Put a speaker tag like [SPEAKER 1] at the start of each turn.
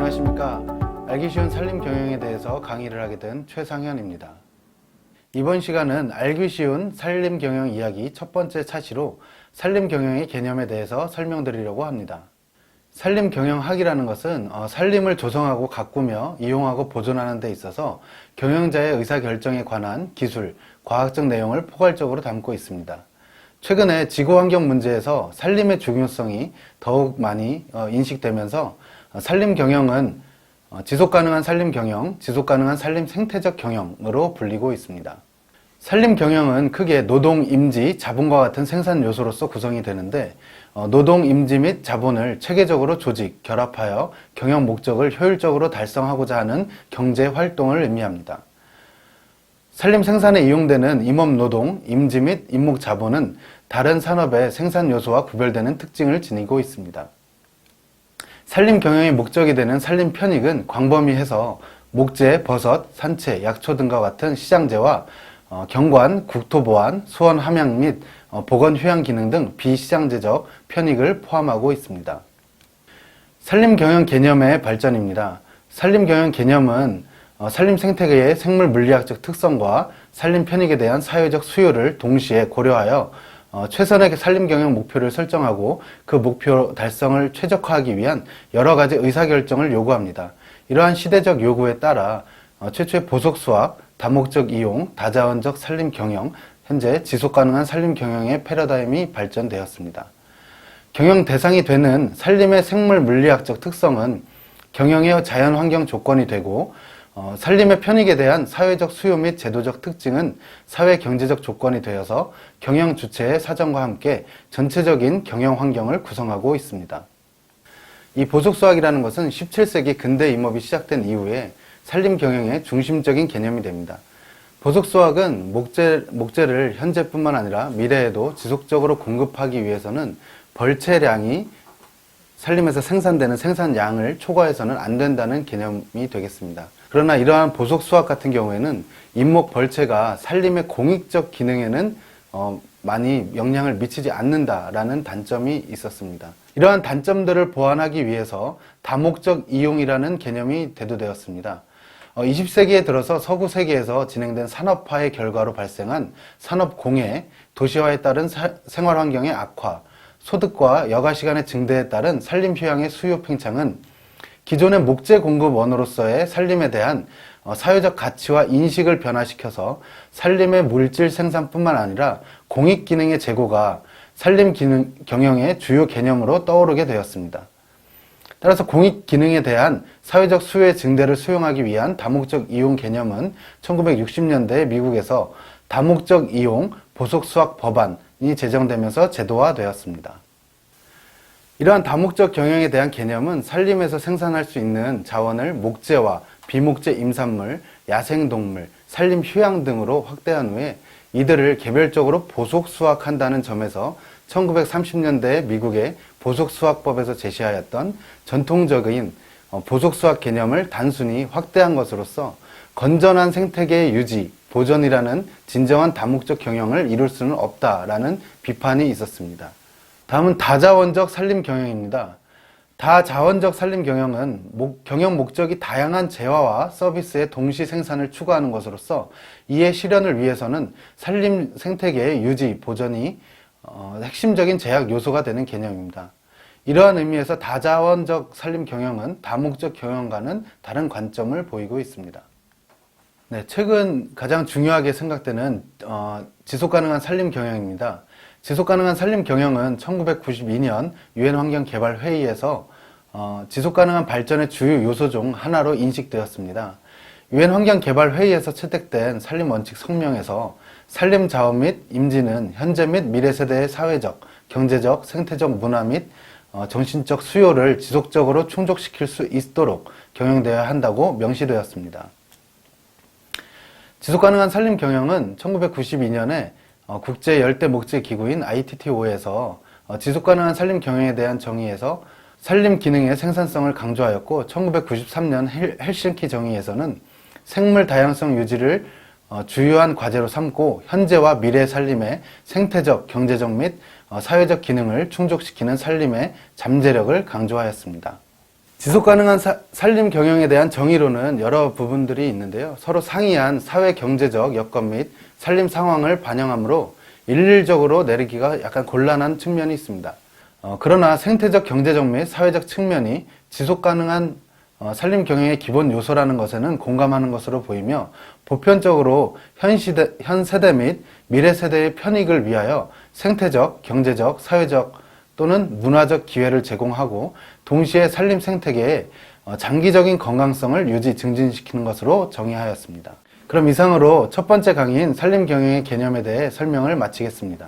[SPEAKER 1] 안녕하십니까. 알기 쉬운 살림 경영에 대해서 강의를 하게 된 최상현입니다. 이번 시간은 알기 쉬운 살림 경영 이야기 첫 번째 차시로 살림 경영의 개념에 대해서 설명드리려고 합니다. 살림 경영학이라는 것은 살림을 조성하고 가꾸며 이용하고 보존하는 데 있어서 경영자의 의사결정에 관한 기술, 과학적 내용을 포괄적으로 담고 있습니다. 최근에 지구환경 문제에서 살림의 중요성이 더욱 많이 인식되면서 살림 경영은 지속가능한 살림 경영, 지속가능한 살림 생태적 경영으로 불리고 있습니다. 살림 경영은 크게 노동, 임지, 자본과 같은 생산 요소로서 구성이 되는데 노동, 임지 및 자본을 체계적으로 조직, 결합하여 경영 목적을 효율적으로 달성하고자 하는 경제 활동을 의미합니다. 살림 생산에 이용되는 임업 노동, 임지 및 임목 자본은 다른 산업의 생산 요소와 구별되는 특징을 지니고 있습니다. 살림 경영의 목적이 되는 살림 편익은 광범위해서 목재, 버섯, 산채, 약초 등과 같은 시장재와 경관, 국토보안, 수원 함양 및 보건 휴양 기능 등 비시장재적 편익을 포함하고 있습니다. 살림 경영 개념의 발전입니다. 살림 경영 개념은 살림 생태계의 생물 물리학적 특성과 살림 편익에 대한 사회적 수요를 동시에 고려하여 최선의 살림 경영 목표를 설정하고 그 목표 달성을 최적화하기 위한 여러 가지 의사결정을 요구합니다. 이러한 시대적 요구에 따라 최초의 보석 수확, 다목적 이용, 다자원적 살림 경영, 현재 지속가능한 살림 경영의 패러다임이 발전되었습니다. 경영 대상이 되는 살림의 생물 물리학적 특성은 경영의 자연환경 조건이 되고 살림의 편익에 대한 사회적 수요 및 제도적 특징은 사회 경제적 조건이 되어서 경영 주체의 사정과 함께 전체적인 경영 환경을 구성하고 있습니다. 이 보석수학이라는 것은 17세기 근대 임업이 시작된 이후에 살림 경영의 중심적인 개념이 됩니다. 보석수학은 목재를 현재뿐만 아니라 미래에도 지속적으로 공급하기 위해서는 벌채량이 살림에서 생산되는 생산량을 초과해서는 안 된다는 개념이 되겠습니다. 그러나 이러한 보석수학 같은 경우에는 임목 벌채가 살림의 공익적 기능에는 많이 영향을 미치지 않는다라는 단점이 있었습니다. 이러한 단점들을 보완하기 위해서 다목적 이용이라는 개념이 대두되었습니다. 20세기에 들어서 서구 세계에서 진행된 산업화의 결과로 발생한 산업공해, 도시화에 따른 생활환경의 악화, 소득과 여가시간의 증대에 따른 살림 휴양의 수요 팽창은 기존의 목재 공급원으로서의 살림에 대한 사회적 가치와 인식을 변화시켜서 살림의 물질 생산뿐만 아니라 공익 기능의 제고가 살림 경영의 주요 개념으로 떠오르게 되었습니다. 따라서 공익 기능에 대한 사회적 수요의 증대를 수용하기 위한 다목적 이용 개념은 1960년대 미국에서 다목적 이용 보석수학 법안이 제정되면서 제도화되었습니다. 이러한 다목적 경영에 대한 개념은 살림에서 생산할 수 있는 자원을 목재와 비목재 임산물, 야생동물, 살림 휴양 등으로 확대한 후에 이들을 개별적으로 보석수확한다는 점에서 1930년대 미국의 보석수확법에서 제시하였던 전통적인 보석수확 개념을 단순히 확대한 것으로서 건전한 생태계의 유지, 보존이라는 진정한 다목적 경영을 이룰 수는 없다라는 비판이 있었습니다. 다음은 다자원적 살림 경영입니다. 다자원적 살림 경영은 경영 목적이 다양한 재화와 서비스의 동시 생산을 추구하는 것으로서 이의 실현을 위해서는 살림 생태계의 유지, 보존이 핵심적인 제약 요소가 되는 개념입니다. 이러한 의미에서 다자원적 살림 경영은 다목적 경영과는 다른 관점을 보이고 있습니다. 네, 최근 가장 중요하게 생각되는 지속가능한 살림 경영입니다. 지속가능한 살림 경영은 1992년 유엔 환경개발회의에서 지속가능한 발전의 주요 요소 중 하나로 인식되었습니다. 유엔 환경개발회의에서 채택된 살림 원칙 성명에서 살림 자원 및 임지는 현재 및 미래 세대의 사회적, 경제적, 생태적 문화 및 정신적 수요를 지속적으로 충족시킬 수 있도록 경영되어야 한다고 명시되었습니다. 지속가능한 살림 경영은 1992년에 국제 열대 목재 기구인 ITTO에서 지속가능한 살림 경영에 대한 정의에서 살림 기능의 생산성을 강조하였고 1993년 헬싱키 정의에서는 생물 다양성 유지를 주요한 과제로 삼고 현재와 미래 살림의 생태적, 경제적 및 사회적 기능을 충족시키는 살림의 잠재력을 강조하였습니다. 지속 가능한 산림 경영에 대한 정의로는 여러 부분들이 있는데요. 서로 상이한 사회 경제적 여건 및 산림 상황을 반영하므로 일률적으로 내리기가 약간 곤란한 측면이 있습니다. 그러나 생태적, 경제적 및 사회적 측면이 지속 가능한 산림 경영의 기본 요소라는 것에는 공감하는 것으로 보이며, 보편적으로 현 세대 및 미래 세대의 편익을 위하여 생태적, 경제적, 사회적 또는 문화적 기회를 제공하고 동시에 산림 생태계의 장기적인 건강성을 유지, 증진시키는 것으로 정의하였습니다. 그럼 이상으로 첫 번째 강의인 산림 경영의 개념에 대해 설명을 마치겠습니다.